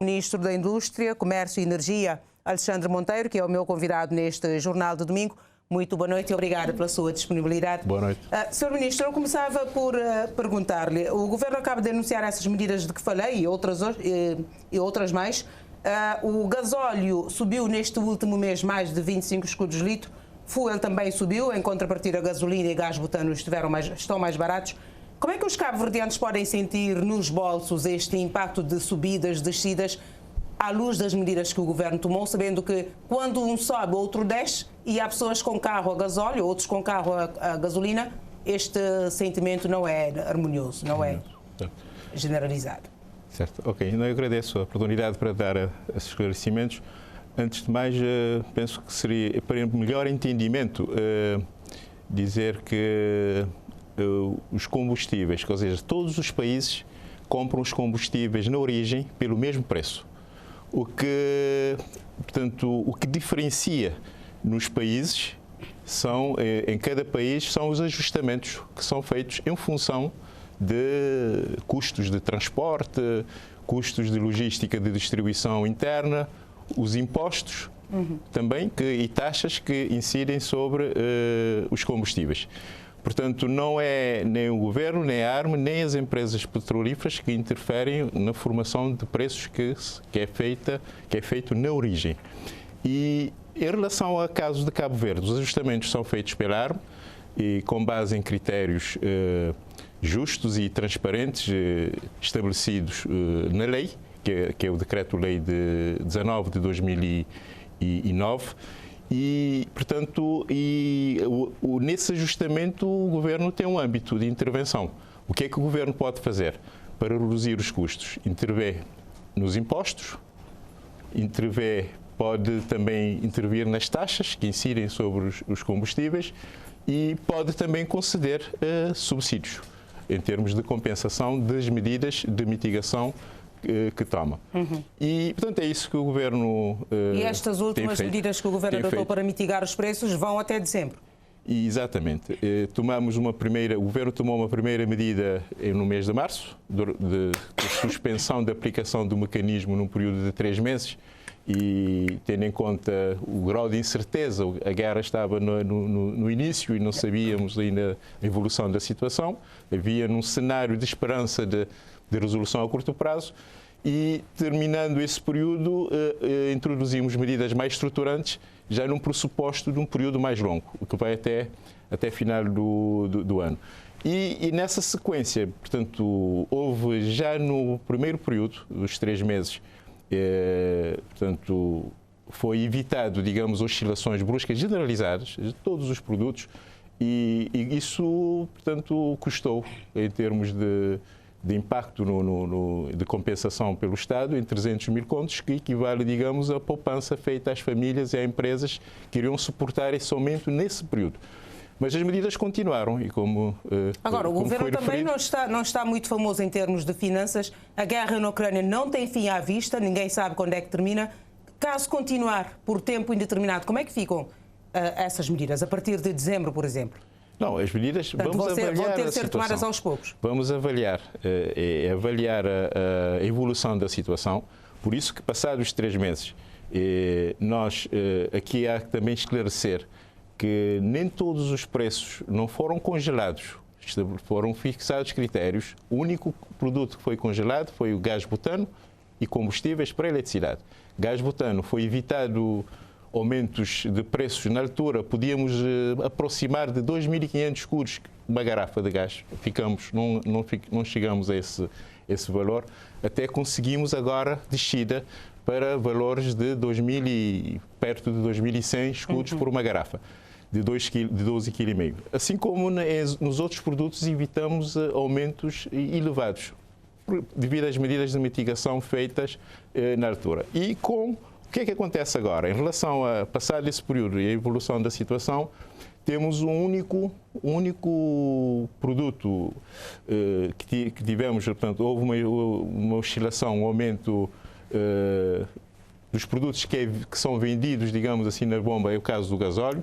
Ministro da Indústria, Comércio e Energia, Alexandre Monteiro, que é o meu convidado neste Jornal de Domingo. Muito boa noite e obrigada pela sua disponibilidade. Boa noite. Sr. Ministro, eu começava por perguntar-lhe, o Governo acaba de anunciar essas medidas de que falei e outras mais. O gasóleo subiu neste último mês mais de 25 escudos litro, fuel também subiu, em contrapartida a gasolina e gás butano estão mais baratos. Como é que os cabo-verdianos podem sentir nos bolsos este impacto de subidas, descidas, à luz das medidas que o Governo tomou, sabendo que quando um sobe, outro desce, e há pessoas com carro a gasóleo, outros com carro a gasolina, este sentimento não é harmonioso, não é generalizado. Certo, ok. Eu agradeço a oportunidade para dar esses esclarecimentos. Antes de mais, penso que seria, para melhor entendimento, dizer que os combustíveis, ou seja, todos os países compram os combustíveis na origem pelo mesmo preço. Portanto, o que diferencia nos países em cada país são os ajustamentos que são feitos em função de custos de transporte, custos de logística de distribuição interna, os impostos também e taxas que incidem sobre os combustíveis. Portanto, não é nem o Governo, nem a ARME, nem as empresas petrolíferas que interferem na formação de preços que é feito na origem. E em relação a casos de Cabo Verde, os ajustamentos são feitos pela ARME e com base em critérios justos e transparentes estabelecidos na lei, que é o Decreto-Lei de 19 de 2009. E, portanto, nesse ajustamento o Governo tem um âmbito de intervenção. O que é que o Governo pode fazer para reduzir os custos? Intervém nos impostos, pode também intervir nas taxas que incidem sobre os combustíveis e pode também conceder subsídios em termos de compensação das medidas de mitigação que toma. E, portanto, é isso que o Governo E estas últimas medidas que o Governo adotou para mitigar os preços vão até dezembro? Exatamente. O Governo tomou uma primeira medida no mês de março, de suspensão da aplicação do mecanismo num período de 3 meses, e tendo em conta o grau de incerteza, a guerra estava no início e não sabíamos ainda a evolução da situação, havia um cenário de esperança de resolução a curto prazo e, terminando esse período, introduzimos medidas mais estruturantes já num pressuposto de um período mais longo, o que vai até final do ano. E nessa sequência, portanto, houve já no primeiro período, dos 3 meses, portanto, foi evitado, digamos, oscilações bruscas generalizadas de todos os produtos e isso, portanto, custou, em termos de impacto de compensação pelo Estado, em 300 mil contos, que equivale, digamos, à poupança feita às famílias e às empresas que iriam suportar esse aumento nesse período. Mas as medidas continuaram e Agora, o Governo também referido, não está muito famoso em termos de finanças. A guerra na Ucrânia não tem fim à vista, ninguém sabe quando é que termina. Caso continuar por tempo indeterminado, como é que ficam essas medidas, a partir de dezembro, por exemplo? Não, as medidas vão ter de ser tomadas aos poucos. Vamos avaliar a evolução da situação. Por isso que, passados 3 meses, nós aqui há que também esclarecer que nem todos os preços não foram congelados, foram fixados critérios. O único produto que foi congelado foi o gás butano e combustíveis para a eletricidade. Gás butano foi evitado aumentos de preços na altura, podíamos aproximar de 2.500 escudos uma garrafa de gás. Não chegamos a esse valor, até conseguimos agora descida para valores de 2.000 e perto de 2.100 escudos por uma garrafa de 12,5 kg. Assim como nos outros produtos evitamos aumentos elevados devido às medidas de mitigação feitas na altura. E o que é que acontece agora? Em relação a passar esse período e a evolução da situação, temos um único produto que tivemos, portanto, houve uma oscilação, um aumento dos produtos que são vendidos, digamos assim, na bomba, é o caso do gasóleo.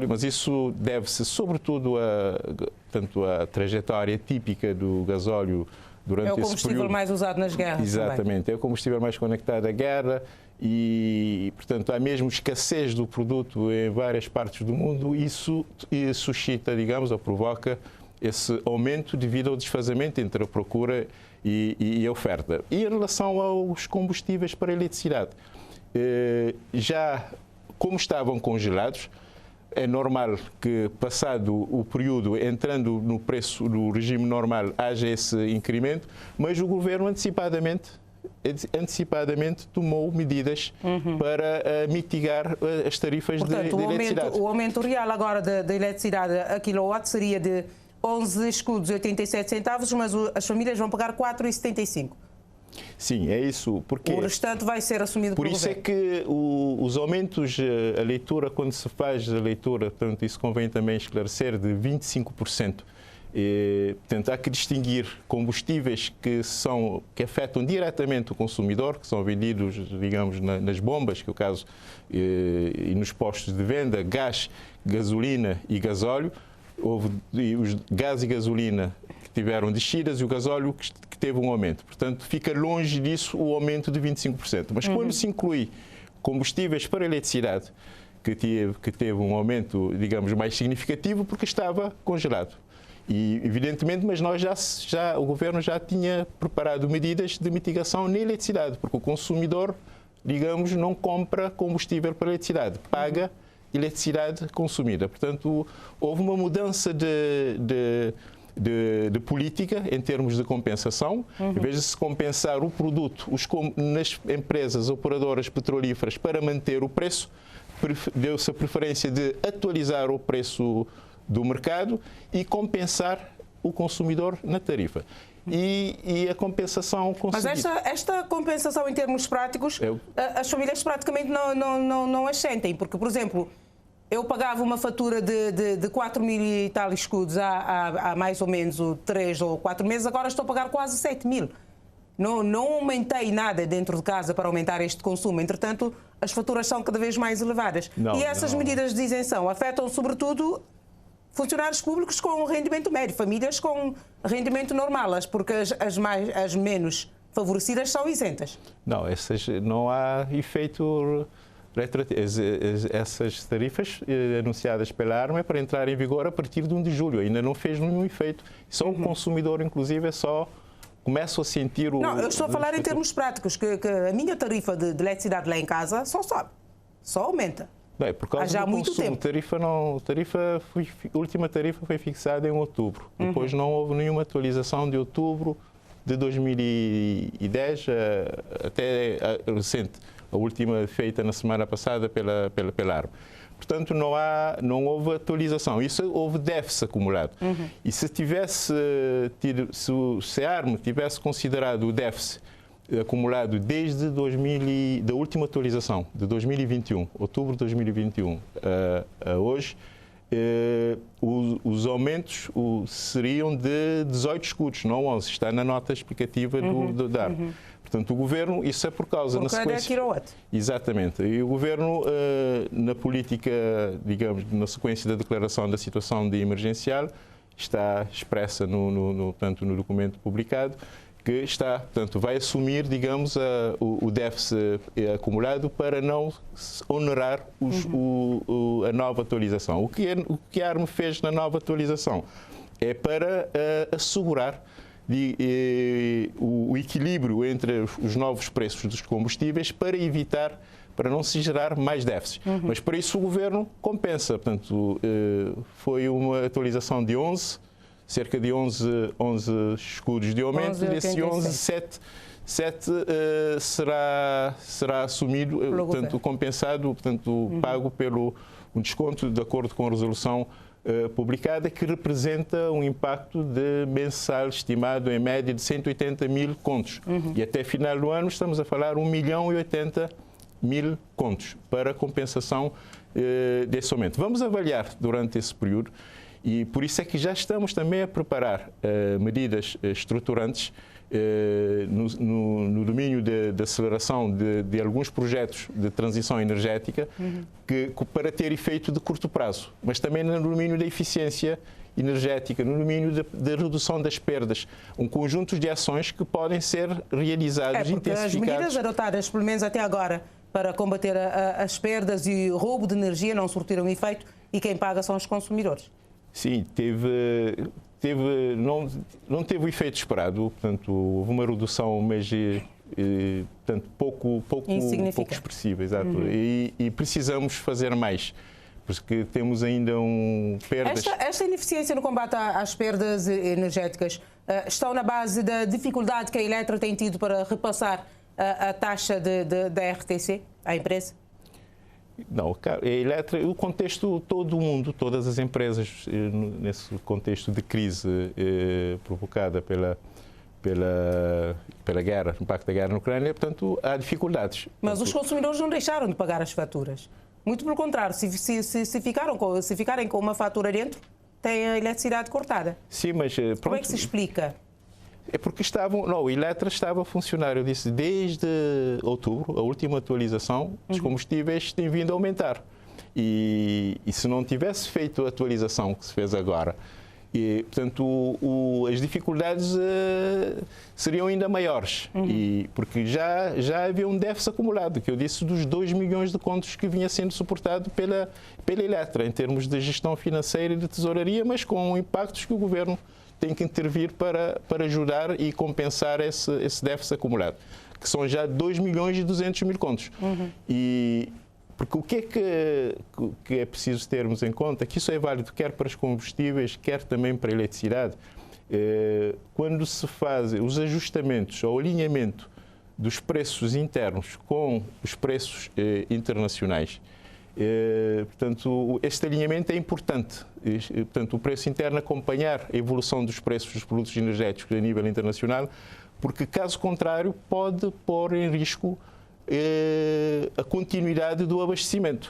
Mas isso deve-se sobretudo à trajetória típica do gasóleo durante esse período. É o combustível mais usado nas guerras. Exatamente, também. É o combustível mais conectado à guerra e, portanto, há mesmo escassez do produto em várias partes do mundo. Isso suscita, digamos, ou provoca esse aumento devido ao desfazamento entre a procura e a oferta. E em relação aos combustíveis para a eletricidade, já como estavam congelados, é normal que, passado o período, entrando no preço do regime normal, haja esse incremento, mas o governo antecipadamente tomou medidas para mitigar as tarifas de eletricidade. O aumento real agora da eletricidade a quilowatt seria de 11 escudos e 87 centavos, mas as famílias vão pagar 4,75. Sim, é isso. Porque o restante vai ser assumido pelo governo. Por isso é que os aumentos, a leitura, quando se faz a leitura, portanto, isso convém também esclarecer, de 25%. Portanto, há que distinguir combustíveis que afetam diretamente o consumidor, que são vendidos, digamos, nas bombas, que é o caso, e nos postos de venda, gás, gasolina e gasóleo. Houve os gás e gasolina que tiveram descidas e o gasóleo que teve um aumento. Portanto, fica longe disso o aumento de 25%. Mas quando se inclui combustíveis para eletricidade, que teve um aumento, digamos, mais significativo, porque estava congelado. E, evidentemente, mas o governo já tinha preparado medidas de mitigação na eletricidade, porque o consumidor, digamos, não compra combustível para eletricidade, paga eletricidade consumida. Portanto, houve uma mudança de política em termos de compensação. Em vez de se compensar o produto nas empresas operadoras petrolíferas para manter o preço, deu-se a preferência de atualizar o preço do mercado e compensar o consumidor na tarifa. E a compensação conseguida. Mas esta compensação, em termos práticos, as famílias praticamente não as sentem, porque, por exemplo, eu pagava uma fatura de 4 mil e tal escudos há mais ou menos 3 ou 4 meses, agora estou a pagar quase 7 mil. Não aumentei nada dentro de casa para aumentar este consumo, entretanto, as faturas são cada vez mais elevadas. E essas medidas de isenção afetam, sobretudo, funcionários públicos com rendimento médio, famílias com rendimento normal, porque as menos favorecidas são isentas. Não há efeito retroativo. Essas tarifas anunciadas pela ARMA é para entrar em vigor a partir de 1 de julho. Ainda não fez nenhum efeito. Só o consumidor, inclusive, só começa a sentir o... Não, eu estou a falar em termos práticos, que a minha tarifa de eletricidade lá em casa só sobe, só aumenta. Não, por causa do consumo. A última tarifa foi fixada em outubro. Depois não houve nenhuma atualização de outubro de 2010 até recente. A última feita na semana passada pela ARMA. Portanto, não houve atualização. Isso houve déficit acumulado. E se a ARMA tivesse considerado o déficit acumulado desde da última atualização, de 2021, outubro de 2021, a hoje, os aumentos seriam de 18 escudos, não 11. Está na nota explicativa da ARMA. Portanto, o governo, isso é por causa... Porque é 10 kW. Exatamente. E o governo, na política, digamos, na sequência da declaração da situação de emergencial, está expressa no documento publicado, que vai assumir, digamos, o déficit acumulado para não onerar a nova atualização. O que a ARMA fez na nova atualização é para assegurar o equilíbrio entre os novos preços dos combustíveis para não se gerar mais déficit. Mas para isso o governo compensa. Portanto, foi uma atualização de cerca de 11 escudos de aumento. Desse 11, 7 será assumido, portanto, compensado, portanto, pago pelo um desconto de acordo com a resolução publicada, que representa um impacto mensal estimado em média de 180 mil contos. E até final do ano estamos a falar 1.080.000 contos para compensação desse aumento. Vamos avaliar durante esse período e por isso é que já estamos também a preparar medidas estruturantes no domínio da aceleração de alguns projetos de transição energética para ter efeito de curto prazo, mas também no domínio da eficiência energética, no domínio da redução das perdas. Um conjunto de ações que podem ser realizadas, intensificadas. As medidas adotadas, pelo menos até agora, para combater as perdas e o roubo de energia não surtiram efeito e quem paga são os consumidores. Sim, não teve o efeito esperado, portanto, houve uma redução, mas portanto, pouco expressiva, exato. E precisamos fazer mais, porque temos ainda perdas. Esta ineficiência no combate às perdas energéticas estão na base da dificuldade que a Eletra tem tido para repassar a taxa da RTC à empresa? Não, a Eletra, o contexto, todo o mundo, todas as empresas, nesse contexto de crise provocada pela guerra, o impacto da guerra na Ucrânia, portanto, há dificuldades. Mas os consumidores não deixaram de pagar as faturas. Muito pelo contrário, se ficarem com uma fatura dentro, têm a eletricidade cortada. Sim, mas pronto. Como é que se explica? É porque a Eletra estava a funcionar, eu disse, desde outubro, a última atualização, os combustíveis têm vindo a aumentar. E se não tivesse feito a atualização que se fez agora, portanto, as dificuldades seriam ainda maiores, porque já havia um déficit acumulado, que eu disse, dos 2 milhões de contos que vinha sendo suportado pela Eletra, em termos de gestão financeira e de tesouraria, mas com impactos que o Governo tem que intervir para ajudar e compensar esse déficit acumulado, que são já 2 milhões e 200 mil contos. Porque o que é preciso termos em conta, que isso é válido quer para os combustíveis, quer também para a eletricidade, quando se fazem os ajustamentos ou alinhamento dos preços internos com os preços internacionais, portanto, este alinhamento é importante. Portanto, o preço interno acompanhar a evolução dos preços dos produtos energéticos a nível internacional, porque, caso contrário, pode pôr em risco a continuidade do abastecimento.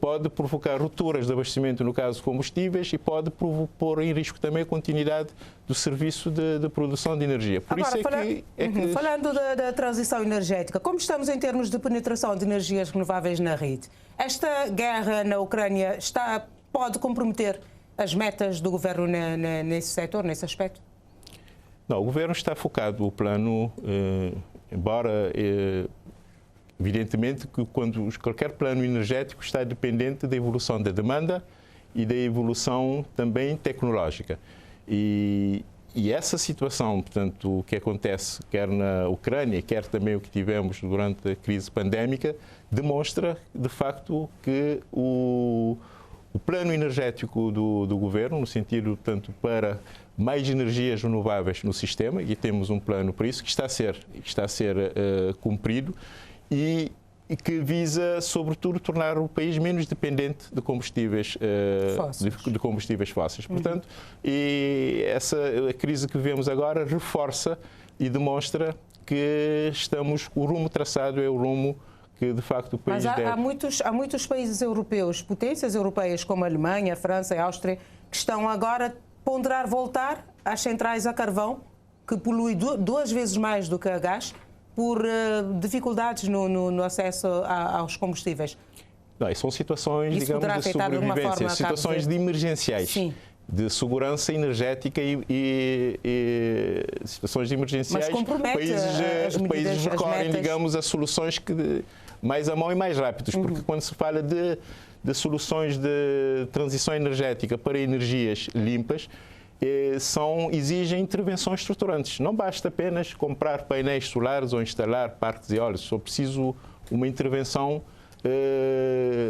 Pode provocar rupturas de abastecimento, no caso de combustíveis, e pode pôr em risco também a continuidade do serviço de produção de energia. Por Agora, isso falando da transição energética, como estamos em termos de penetração de energias renováveis na rede? Esta guerra na Ucrânia pode comprometer as metas do Governo nesse setor, nesse aspecto? Não, o Governo está focado, o plano, embora evidentemente que qualquer plano energético está dependente da evolução da demanda e da evolução também tecnológica. E essa situação, portanto, o que acontece quer na Ucrânia, quer também o que tivemos durante a crise pandémica, demonstra, de facto, que o plano energético do Governo, no sentido, portanto, para mais energias renováveis no sistema, e temos um plano para isso, que está a ser cumprido, e que visa, sobretudo, tornar o país menos dependente de combustíveis fósseis. Portanto, a crise que vivemos agora reforça e demonstra que o rumo traçado é o rumo que, de facto, o país deve. Há muitos países europeus, potências europeias como a Alemanha, a França e a Áustria, que estão agora a ponderar voltar às centrais a carvão, que polui 2 vezes mais do que a gás, por dificuldades no acesso aos combustíveis. Não, são situações, digamos, de sobrevivência, situações emergenciais. Sim. De segurança energética e situações de emergenciais. Mas compromete os países recorrem, digamos, a soluções mais à mão e mais rápidas, porque quando se fala de soluções de transição energética para energias limpas, exigem intervenções estruturantes. Não basta apenas comprar painéis solares ou instalar parques eólicos, só preciso uma intervenção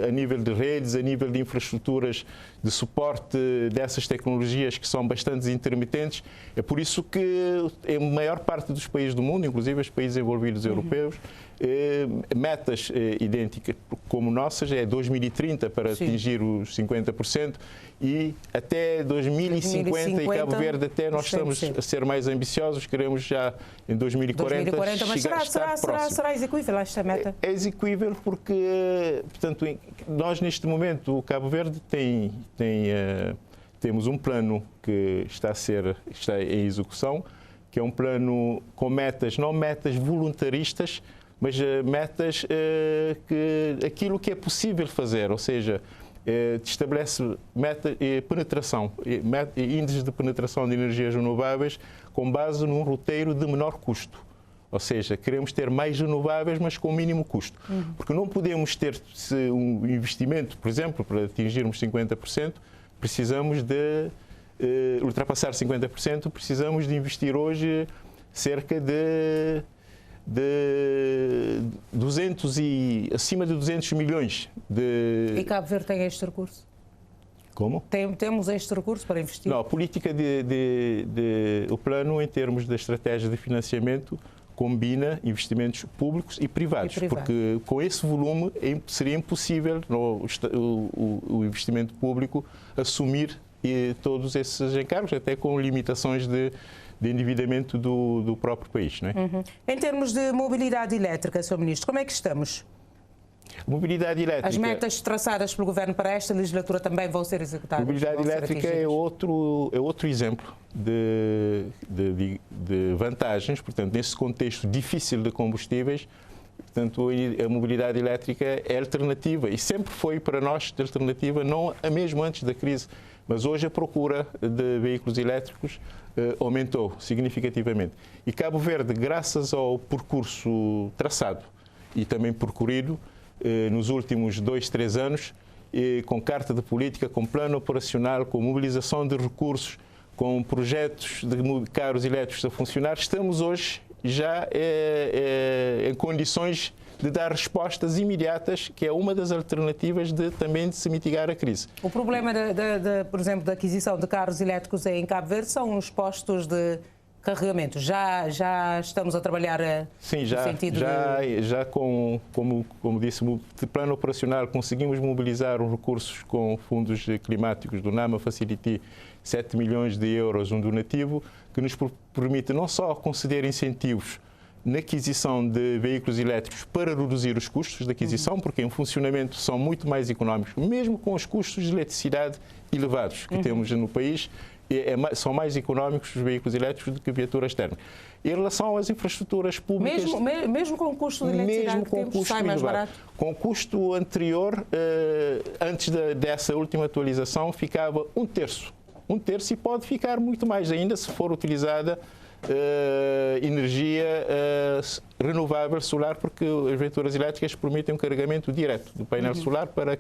a nível de redes, a nível de infraestruturas de suporte dessas tecnologias que são bastante intermitentes. É por isso que a maior parte dos países do mundo, inclusive os países envolvidos europeus, metas idênticas como nossas, é 2030 para atingir os 50% e até 2050 e Cabo Verde até nós estamos a ser mais ambiciosos, queremos já em 2040 mas será execuível esta meta? É execuível porque, portanto, nós neste momento, o Cabo Verde temos um plano que está em execução, que é um plano com metas, não metas voluntaristas, mas metas aquilo que é possível fazer, ou seja, estabelece penetração, índices de penetração de energias renováveis com base num roteiro de menor custo. Ou seja, queremos ter mais renováveis, mas com mínimo custo. Porque não podemos ter um investimento, por exemplo, para atingirmos 50%, precisamos de ultrapassar 50%, precisamos de investir hoje cerca de acima de 200 milhões de... E Cabo Verde tem este recurso? Como? Temos este recurso para investir? Não, a política o plano em termos da estratégia de financiamento combina investimentos públicos e privados, porque com esse volume seria impossível o investimento público assumir todos esses encargos, até com limitações de endividamento do próprio país. Não é? Em termos de mobilidade elétrica, Sr. Ministro, como é que estamos? Mobilidade elétrica. As metas traçadas pelo Governo para esta legislatura também vão ser executadas? Mobilidade elétrica é outro exemplo de vantagens, portanto, nesse contexto difícil de combustíveis, portanto, a mobilidade elétrica é alternativa e sempre foi para nós alternativa, não mesmo antes da crise, mas hoje a procura de veículos elétricos aumentou significativamente. E Cabo Verde, graças ao percurso traçado e também percorrido nos últimos 2, 3 anos, com carta de política, com plano operacional, com mobilização de recursos, com projetos de carros elétricos a funcionar, estamos hoje já em condições de dar respostas imediatas, que é uma das alternativas também de se mitigar a crise. O problema, por exemplo, da aquisição de carros elétricos em Cabo Verde são os postos de carregamento. Já estamos a trabalhar Sim, no sentido já como disse, de plano operacional conseguimos mobilizar os recursos com fundos climáticos do NAMA Facility, 7 milhões de euros, um donativo, que nos permite não só conceder incentivos na aquisição de veículos elétricos para reduzir os custos de aquisição, porque em funcionamento são muito mais económicos, mesmo com os custos de eletricidade elevados que temos no país, são mais económicos os veículos elétricos do que viaturas térmicas. Em relação às infraestruturas públicas... Mesmo com o custo de eletricidade que temos, sai mais barato? Com o custo anterior, antes dessa última atualização, ficava um terço e pode ficar muito mais ainda se for utilizada energia renovável solar, porque as viaturas elétricas permitem um carregamento direto do painel solar para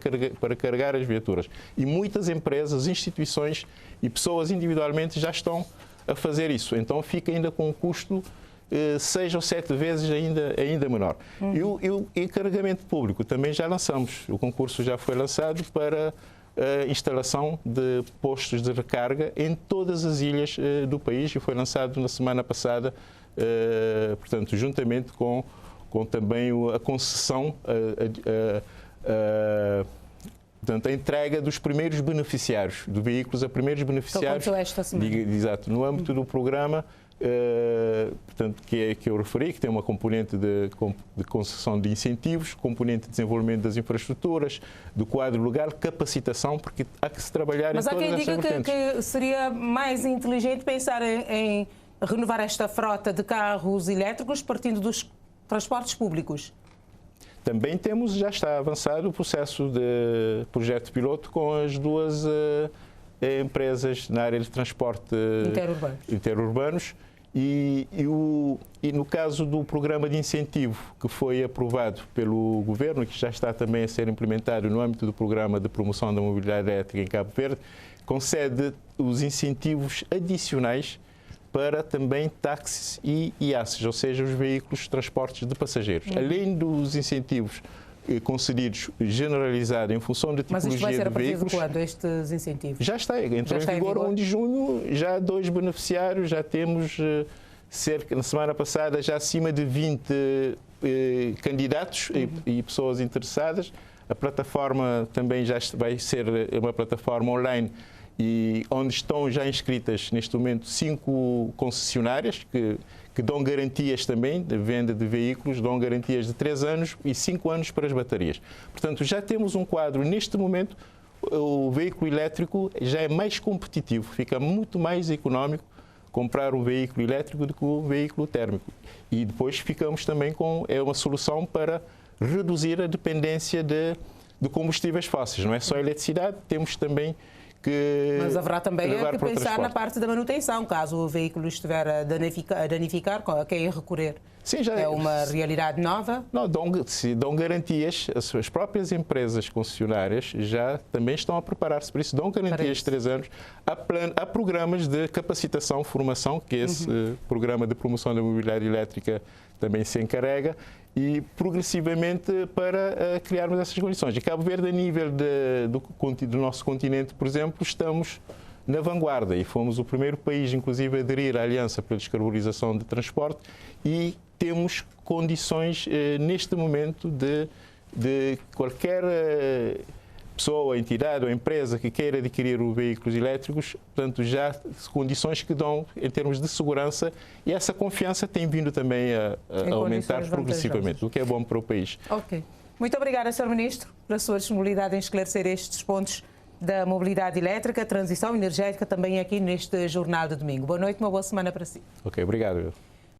carregar as viaturas. E muitas empresas, instituições e pessoas individualmente já estão a fazer isso. Então fica ainda com um custo 6 ou 7 vezes ainda menor. E carregamento público também já lançamos. O concurso já foi lançado para a instalação de postos de recarga em todas as ilhas do país e foi lançado na semana passada, portanto, juntamente com também a concessão, portanto, a entrega dos primeiros beneficiários, de veículos a primeiros beneficiários. Então, esta semana. Exato, no âmbito do programa, portanto, que eu referi, que tem uma componente de concessão de incentivos, componente de desenvolvimento das infraestruturas, do quadro legal, capacitação, porque há que se trabalhar em todas essas vertentes. Mas há quem diga que seria mais inteligente pensar em renovar esta frota de carros elétricos partindo dos transportes públicos. Também já está avançado o processo de projeto piloto com as duas empresas na área de transporte interurbanos. E no caso do programa de incentivo que foi aprovado pelo Governo, que já está também a ser implementado no âmbito do programa de promoção da mobilidade elétrica em Cabo Verde, concede os incentivos adicionais para também táxis e IACs, ou seja, os veículos de transportes de passageiros. Além dos incentivos concedidos generalizado em função da tipologia de veículos. Mas isto vai ser a partir de quando, estes incentivos? Já está, entrou em vigor 1 de junho, já 2 beneficiários, já temos na semana passada, já acima de 20 candidatos e pessoas interessadas. A plataforma também já vai ser uma plataforma online e onde estão já inscritas neste momento 5 concessionárias que dão garantias também de venda de veículos, dão garantias de 3 anos e 5 anos para as baterias. Portanto, já temos um quadro, neste momento, o veículo elétrico já é mais competitivo, fica muito mais económico comprar um veículo elétrico do que um veículo térmico. E depois ficamos também com uma solução para reduzir a dependência de de combustíveis fósseis. Não é só a eletricidade, temos também que... Mas haverá também levar que para o pensar transporte. na parte da manutenção, caso o veículo estiver a danificar, a quem recorrer. Sim, já é uma realidade nova? Não, dão garantias, as próprias empresas concessionárias já também estão a preparar-se para isso, dão garantias de 3 anos, há programas de capacitação, formação, que esse programa de promoção da mobilidade elétrica também se encarrega, e progressivamente para criarmos essas condições. E Cabo Verde, a nível do nosso continente, por exemplo, estamos na vanguarda e fomos o primeiro país, inclusive, a aderir à Aliança pela Descarbonização de Transporte e temos condições, neste momento, de qualquer pessoa, entidade ou empresa que queira adquirir veículos elétricos, portanto, já condições que dão em termos de segurança, e essa confiança tem vindo também a aumentar progressivamente, o que é bom para o país. Ok. Muito obrigada, Sr. Ministro, pela sua disponibilidade em esclarecer estes pontos da mobilidade elétrica, transição energética, também aqui neste Jornal de Domingo. Boa noite, uma boa semana para si. Ok, obrigado.